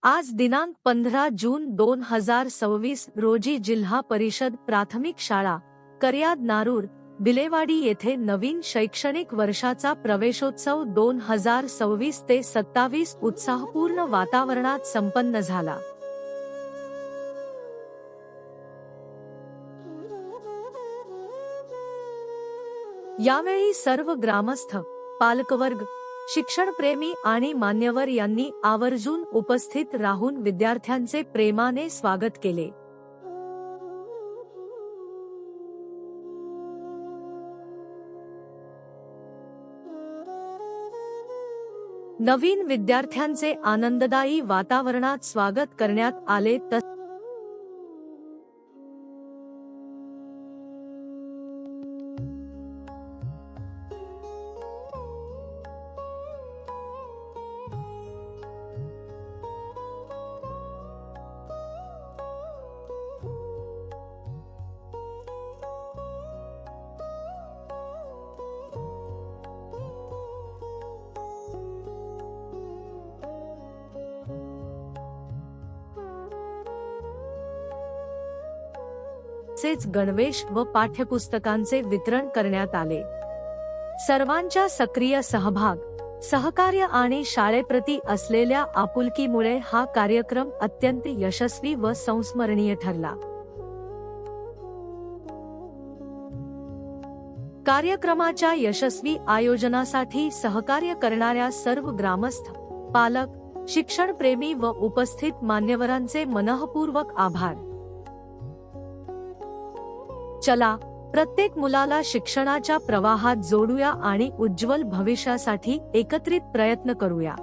आज दिनांक 15 जून 2026 रोजी जिल्हा परिषद प्राथमिक शाळा कर्याद नारूर बिलेवाडी येथे नवीन शैक्षणिक वर्षाचा प्रवेशोत्सव 2026 ते 27 उत्साहपूर्ण वातावरणात संपन्न झाला। यावेळी सर्व ग्रामस्थ, पालकवर्ग, शिक्षणप्रेमी आणि मान्यवर यांनी आवर्जून उपस्थित राहून विद्यार्थ्यांचे प्रेमाने स्वागत केले। नवीन विद्यार्थ्यांचे आनंददायी वातावरणात स्वागत करण्यात आले। तसेच गणवेश व पाठ्यपुस्तकांचे वितरण करण्यात आले। सर्वांच्या सक्रिय सहभाग, सहकार्य आणि शाळेप्रती असलेल्या आपुलकीमुळे हा कार्यक्रम अत्यंत यशस्वी व संस्मरणीय ठरला। कार्यक्रमाच्या यशस्वी आयोजनासाठी सहकार्य करणाऱ्या सर्व ग्रामस्थ, पालक, शिक्षणप्रेमी व उपस्थित मान्यवरांचे मनःपूर्वक आभार। चला, प्रत्येक मुलाला शिक्षणाच्या प्रवाहात जोडूया आणि उज्ज्वल भविष्यासाठी एकत्रित प्रयत्न करूया।